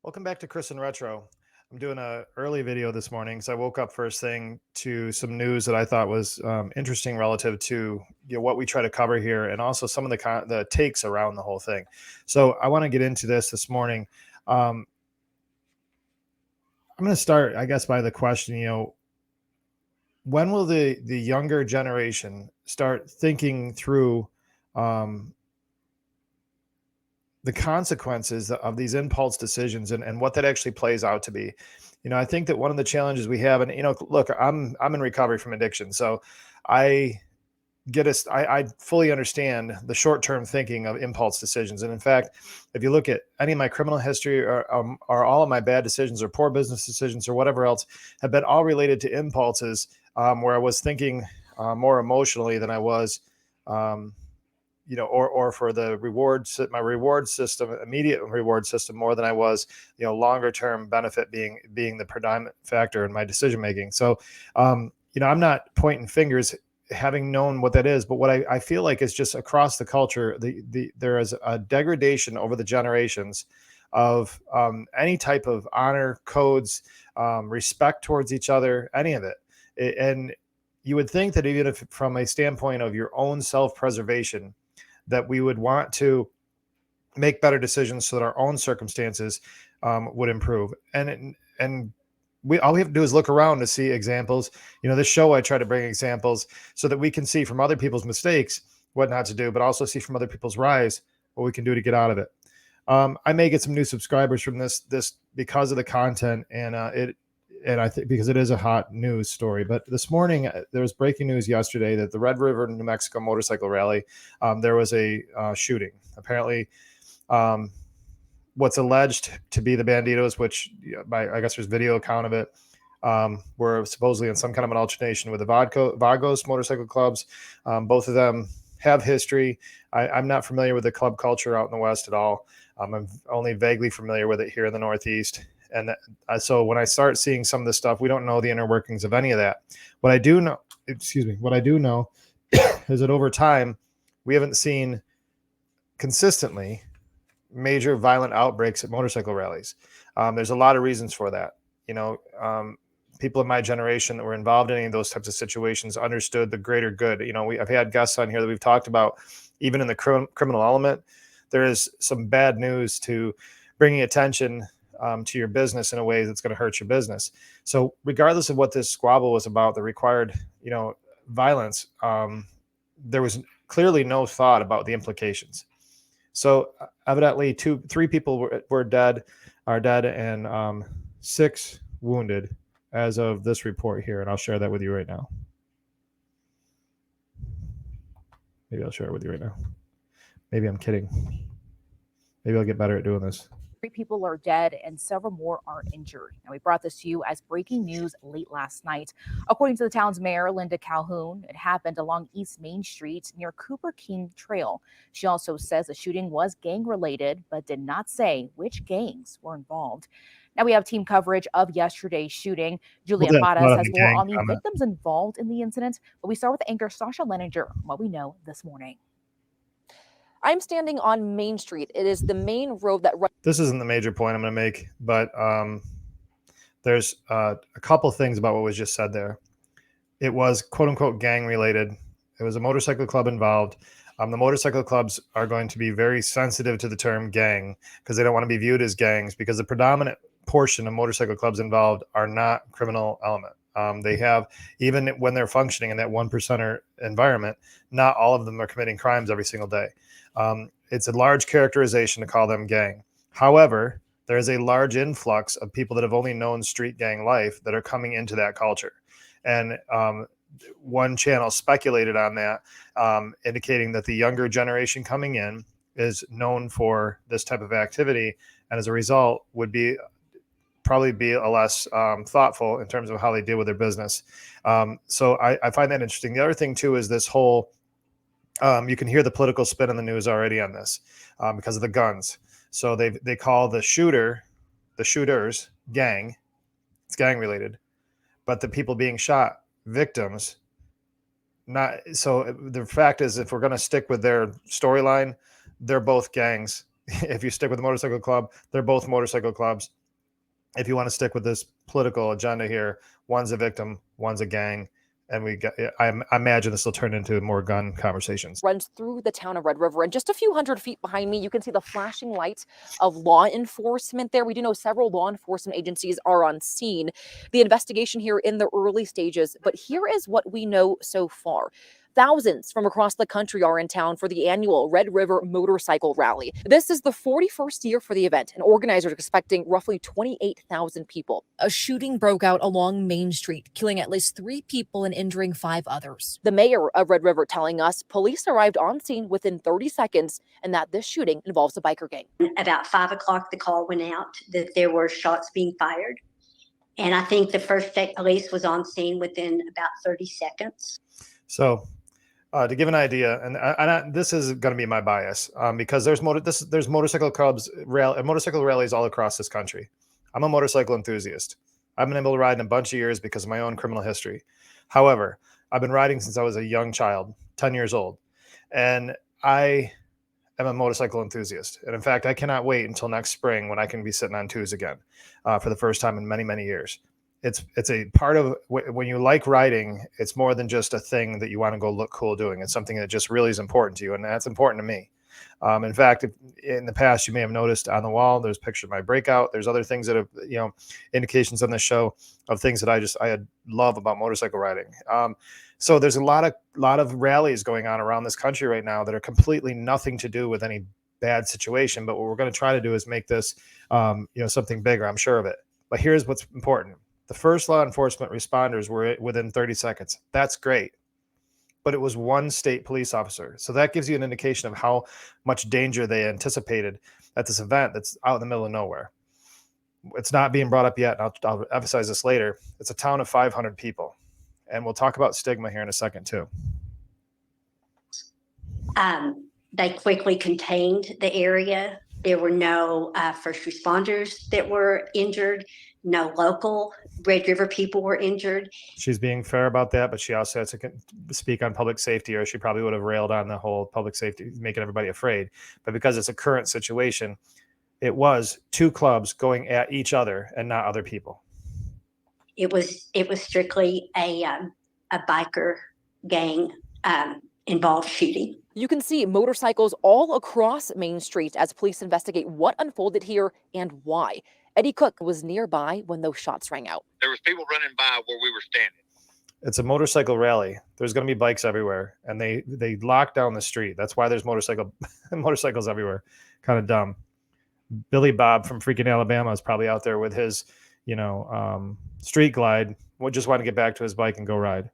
Welcome back to Chris and Retro. I'm doing a early video this morning, so I woke up first thing to some news that I thought was interesting relative to what we try to cover here, and also some of the takes around the whole thing. So I want to get into this morning. I'm going to start, I guess, by the question. When will the younger generation start thinking through um, the consequences of these impulse decisions and what that actually plays out to be? I think that one of the challenges we have, and look, I'm in recovery from addiction, so I I fully understand the short-term thinking of impulse decisions. And in fact, if you look at any of my criminal history or all of my bad decisions or poor business decisions or whatever else, have been all related to impulses, where I was thinking more emotionally than I was, um, or for my reward system, immediate reward system, more than I was, longer term benefit being the predominant factor in my decision making. So, I'm not pointing fingers, having known what that is, but what I feel like is just across the culture, there is a degradation over the generations of any type of honor codes, respect towards each other, any of it. And you would think that even if from a standpoint of your own self-preservation, that we would want to make better decisions so that our own circumstances would improve. And we all we have to do is look around to see examples. This show, I try to bring examples so that we can see from other people's mistakes what not to do, but also see from other people's rise what we can do to get out of it. I may get some new subscribers from this because of the content, and I think because it is a hot news story. But this morning, there was breaking news yesterday that the Red River, New Mexico motorcycle rally, there was a shooting. Apparently, what's alleged to be the Banditos, which I guess there's video account of it, were supposedly in some kind of an alternation with the Vagos motorcycle clubs. Both of them have history. I'm not familiar with the club culture out in the West at all. I'm only vaguely familiar with it here in the Northeast. And so when I start seeing some of this stuff, we don't know the inner workings of any of that. What I do know is that over time, we haven't seen consistently major violent outbreaks at motorcycle rallies. There's a lot of reasons for that. People in my generation that were involved in any of those types of situations understood the greater good. I've had guests on here that we've talked about, even in the criminal element, there is some bad news to bringing attention to your business in a way that's going to hurt your business. So regardless of what this squabble was about, the required, violence, there was clearly no thought about the implications. So evidently, three people are dead, and 6 wounded as of this report here, and I'll share that with you right now. Maybe I'll share it with you right now. Maybe I'm kidding. Maybe I'll get better at doing this. 3 people are dead and several more are injured. Now, we brought this to you as breaking news late last night. According to the town's mayor, Linda Calhoun, it happened along East Main Street near Cooper King Trail. She also says the shooting was gang-related, but did not say which gangs were involved. Now, we have team coverage of yesterday's shooting. Julian Paras has more on the victims involved in the incident, but we start with anchor Sasha Leninger on what we know this morning. I'm standing on Main Street. It is the main road that runs. This isn't the major point I'm going to make, but there's a couple things about what was just said there. It was quote unquote gang related. It was a motorcycle club involved. The motorcycle clubs are going to be very sensitive to the term gang because they don't want to be viewed as gangs, because the predominant portion of motorcycle clubs involved are not criminal element. They have, even when they're functioning in that 1%er environment, not all of them are committing crimes every single day. It's a large characterization to call them gang. However, there is a large influx of people that have only known street gang life that are coming into that culture. And one channel speculated on that, indicating that the younger generation coming in is known for this type of activity, and as a result would probably be a less thoughtful in terms of how they deal with their business. So I find that interesting. The other thing too is this whole, you can hear the political spin in the news already on this because of the guns. So they call the shooters gang. It's gang related, but the people being shot, victims. Not so. The fact is, if we're going to stick with their storyline, they're both gangs. if you stick with the motorcycle club, they're both motorcycle clubs. If you want to stick with this political agenda here, one's a victim, one's a gang. And I imagine this will turn into more gun conversations. Runs through the town of Red River, and just a few hundred feet behind me, you can see the flashing lights of law enforcement there. We do know several law enforcement agencies are on scene. The investigation here in the early stages, but here is what we know so far. Thousands from across the country are in town for the annual Red River Motorcycle Rally. This is the 41st year for the event, and organizers are expecting roughly 28,000 people. A shooting broke out along Main Street, killing at least 3 people and injuring 5 others. The mayor of Red River telling us police arrived on scene within 30 seconds and that this shooting involves a biker gang. About 5 o'clock, the call went out that there were shots being fired. And I think the first state police was on scene within about 30 seconds. So to give an idea, and this is going to be my bias because there's motorcycle clubs, motorcycle rallies all across this country. I'm a motorcycle enthusiast. I've been able to ride in a bunch of years because of my own criminal history. However, I've been riding since I was a young child, 10 years old, and I am a motorcycle enthusiast. And in fact, I cannot wait until next spring when I can be sitting on twos again for the first time in many, many years. It's a part of when you like riding, it's more than just a thing that you want to go look cool doing. It's something that just really is important to you. And that's important to me. In fact, in the past, you may have noticed on the wall, there's a picture of my breakout. There's other things that have, indications on this show of things that I love about motorcycle riding. So there's a lot of rallies going on around this country right now that are completely nothing to do with any bad situation. But what we're going to try to do is make this, something bigger. I'm sure of it. But here's what's important. The first law enforcement responders were within 30 seconds. That's great. But it was one state police officer. So that gives you an indication of how much danger they anticipated at this event that's out in the middle of nowhere. It's not being brought up yet. And I'll emphasize this later. It's a town of 500 people. And we'll talk about stigma here in a second too. They quickly contained the area. There were no first responders that were injured. No local Red River people were injured. She's being fair about that, but she also has to speak on public safety, or she probably would have railed on the whole public safety, making everybody afraid. But because it's a current situation, it was 2 clubs going at each other and not other people. It was strictly a biker gang involved shooting. You can see motorcycles all across Main Street as police investigate what unfolded here and why. Eddie Cook was nearby when those shots rang out. There was people running by where we were standing. It's a motorcycle rally. There's going to be bikes everywhere, and they lock down the street. That's why there's motorcycles everywhere. Kind of dumb. Billy Bob from freaking Alabama is probably out there with his, street glide. Just want to get back to his bike and go ride.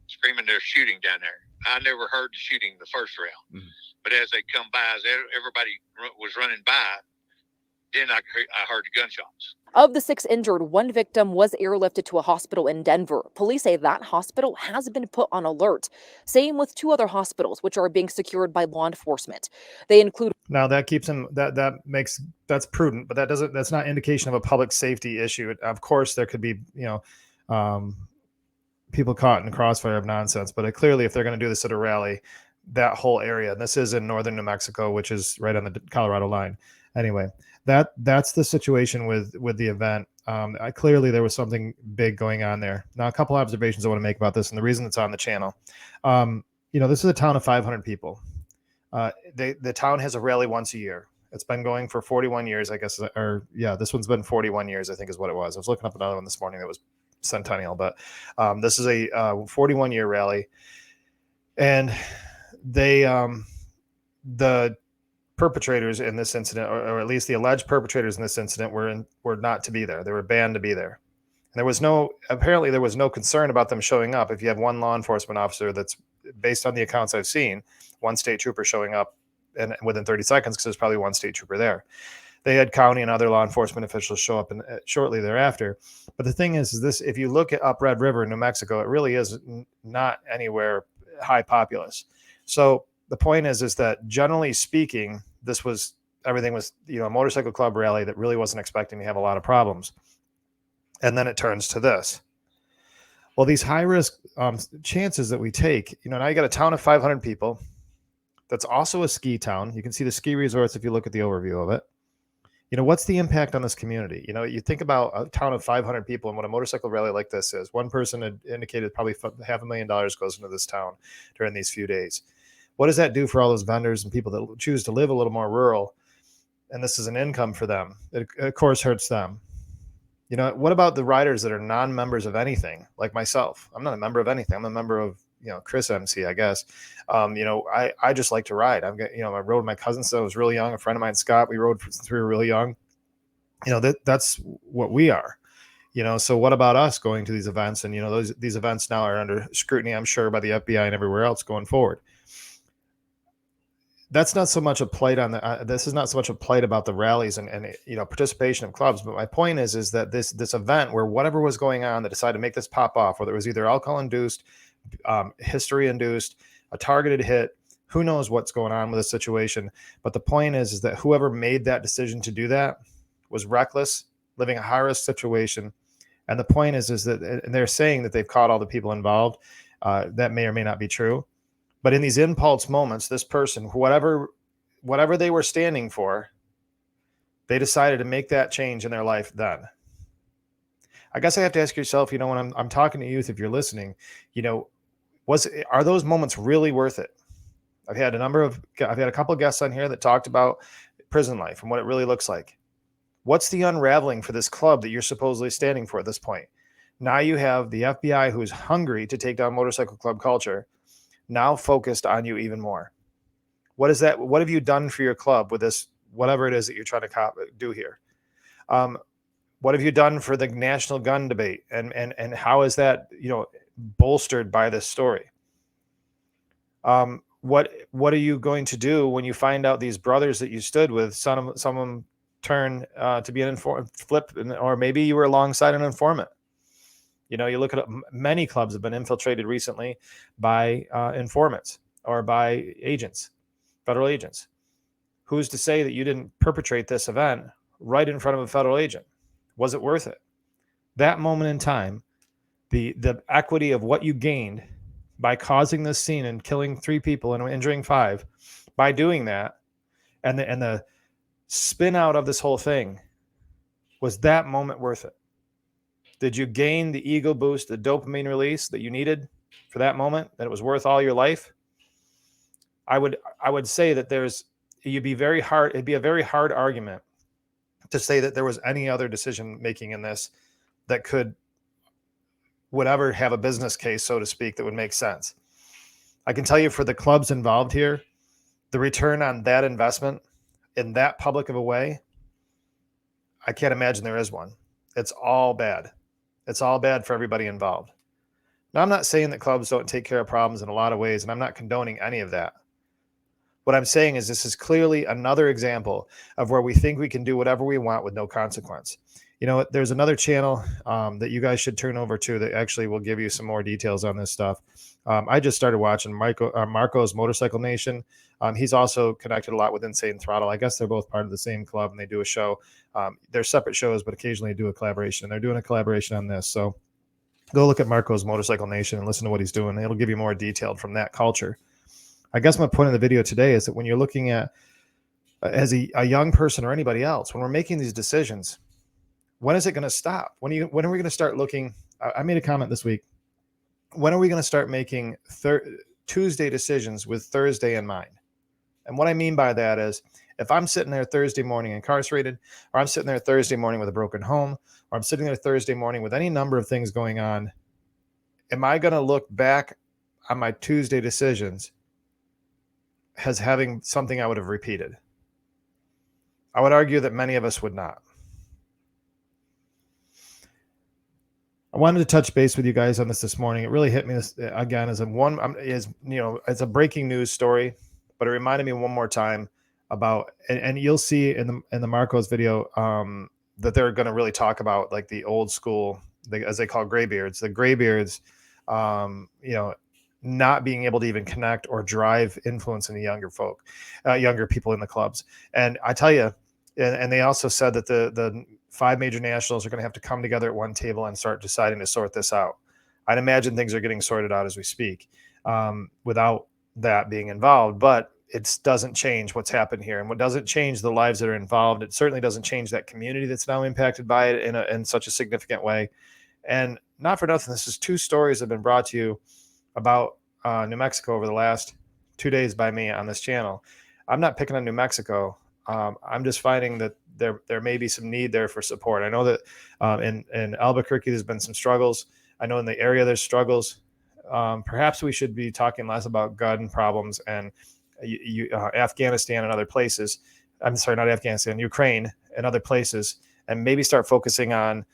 Screaming there's shooting down there. I never heard the shooting the first round, but as they come by, as everybody was running by, then I heard the gunshots. Of the 6 injured, 1 victim was airlifted to a hospital in Denver. Police say that hospital has been put on alert. Same with 2 other hospitals, which are being secured by law enforcement. They include. Now that keeps him. That's prudent, but that's not indication of a public safety issue. Of course, there could be people caught in the crossfire of nonsense, but clearly, if they're going to do this at a rally, that whole area, and this is in northern New Mexico, which is right on the Colorado line. Anyway, that's the situation with the event. Clearly, there was something big going on there. Now, a couple observations I want to make about this, and the reason it's on the channel. This is a town of 500 people. The town has a rally once a year. It's been going for 41 years, I guess. This one's been 41 years, I think is what it was. I was looking up another one this morning that was centennial, but this is a 41-year rally. And the perpetrators in this incident, or at least the alleged perpetrators in this incident, were not to be there. They were banned to be there. And there was no concern about them showing up. If you have one law enforcement officer that's, based on the accounts I've seen, one state trooper showing up and within 30 seconds, because there's probably one state trooper there. They had county and other law enforcement officials show up shortly thereafter. But the thing is this: if you look at up Red River in New Mexico, it really is not anywhere high populous. So the point is that generally speaking, everything was a motorcycle club rally that really wasn't expecting to have a lot of problems. And then it turns to this. Well, these high risk chances that we take, now you got a town of 500 people. that's also a ski town. You can see the ski resorts if you look at the overview of it. What's the impact on this community? You think about a town of 500 people and what a motorcycle rally like this is. One person had indicated probably $500,000 goes into this town during these few days. What does that do for all those vendors and people that choose to live a little more rural? And this is an income for them. It, of course, hurts them. What about the riders that are non-members of anything, like myself? I'm not a member of anything. I'm a member of, Chris MC, I guess. I just like to ride. I rode with my cousin since I was really young. A friend of mine, Scott, we rode since we were really young. That's what we are. So what about us going to these events? And, these events now are under scrutiny, I'm sure, by the FBI and everywhere else going forward. That's not so much a plight on the, this is not so much a plight about the rallies and participation of clubs. But my point is that this event where whatever was going on, they decided to make this pop off, whether it was either alcohol induced, history induced, a targeted hit, who knows what's going on with the situation. But the point is that whoever made that decision to do that was reckless, living a high risk situation. And the point is that, and they're saying that they've caught all the people involved. That may or may not be true. But in these impulse moments, this person, whatever they were standing for, they decided to make that change in their life then. I guess I have to ask yourself, when I'm talking to youth, if you're listening, are those moments really worth it? I've had a couple of guests on here that talked about prison life and what it really looks like. What's the unraveling for this club that you're supposedly standing for at this point? Now you have the FBI, who is hungry to take down motorcycle club culture, now focused on you even more. What is that? What have you done for your club with this, whatever it is that you're trying to do here? What have you done for the national gun debate? And how is that, bolstered by this story? What are you going to do when you find out these brothers that you stood with, some of them turn to be an flip, or maybe you were alongside an informant? You look at many clubs have been infiltrated recently by informants or by agents, federal agents. Who's to say that you didn't perpetrate this event right in front of a federal agent? Was it worth it? That moment in time, the equity of what you gained by causing this scene and killing 3 people and injuring 5, by doing that, and the spin out of this whole thing, was that moment worth it? Did you gain the ego boost, the dopamine release that you needed for that moment, that it was worth all your life? I would say that it'd be a very hard argument to say that there was any other decision making in this that would ever have a business case, so to speak, that would make sense. I can tell you, for the clubs involved here, the return on that investment in that public of a way, I can't imagine there is one. It's all bad. It's all bad for everybody involved. Now, I'm not saying that clubs don't take care of problems in a lot of ways, and I'm not condoning any of that. What I'm saying is this is clearly another example of where we think we can do whatever we want with no consequence. There's another channel that you guys should turn over to that actually will give you some more details on this stuff. I just started watching Marco's Motorcycle Nation. He's also connected a lot with Insane Throttle. I guess they're both part of the same club, and they do a show. They're separate shows, but occasionally do a collaboration. And they're doing a collaboration on this. So go look at Marco's Motorcycle Nation and listen to what he's doing. It'll give you more detailed from that culture. I guess my point of the video today is that when you're looking at, as a young person or anybody else, when we're making these decisions, when is it going to stop? When are we going to start looking? I made a comment this week. When are we going to start making Tuesday decisions with Thursday in mind? And what I mean by that is, if I'm sitting there Thursday morning incarcerated, or I'm sitting there Thursday morning with a broken home, or I'm sitting there Thursday morning with any number of things going on, am I going to look back on my Tuesday decisions as having something I would have repeated? I would argue that many of us would not. I wanted to touch base with you guys on this morning. It really hit me again as it's a breaking news story, but it reminded me one more time about, and you'll see in the Marcos video that they're going to really talk about like the old school, as they call graybeards, the graybeards, not being able to even connect or drive influence in the younger people in the clubs. And I tell you, and they also said that the 5 major nationals are going to have to come together at one table and start deciding to sort this out. I'd imagine things are getting sorted out as we speak, without that being involved. But it doesn't change what's happened here, and what doesn't change the lives that are involved. It certainly doesn't change that community that's now impacted by it in such a significant way. And not for nothing, this is 2 stories that have been brought to you about New Mexico over the last 2 days by me on this channel. I'm not picking on New Mexico. I'm just finding that there may be some need there for support. I know that in Albuquerque there's been some struggles. I know in the area there's struggles. Perhaps we should be talking less about gun problems and Afghanistan and other places. I'm sorry, not Afghanistan, Ukraine and other places, and maybe start focusing on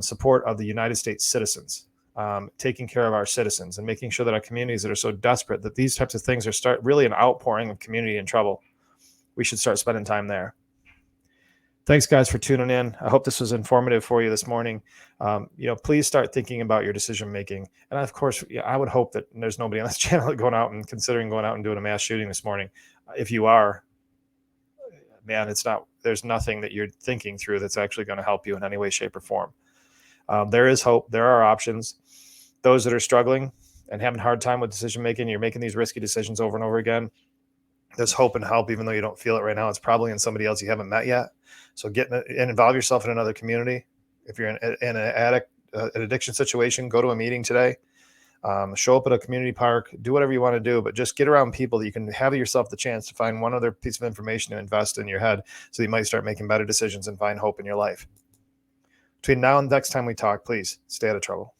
support of the United States citizens, taking care of our citizens and making sure that our communities that are so desperate that these types of things are really an outpouring of community in trouble. We should start spending time there. Thanks, guys, for tuning in. I hope this was informative for you this morning. Please start thinking about your decision making. And of course, I would hope that there's nobody on this channel considering going out and doing a mass shooting this morning. If you are, man, there's nothing that you're thinking through that's actually going to help you in any way, shape, or form. There is hope. There are options. Those that are struggling and having a hard time with decision making, you're making these risky decisions over and over again. There's hope and help, even though you don't feel it right now. It's probably in somebody else you haven't met yet. So get in and involve yourself in another community. If you're in an addiction situation, go to a meeting today. Show up at a community park. Do whatever you want to do, but just get around people that you can have yourself the chance to find one other piece of information to invest in your head, so you might start making better decisions and find hope in your life. Between now and next time we talk, please stay out of trouble.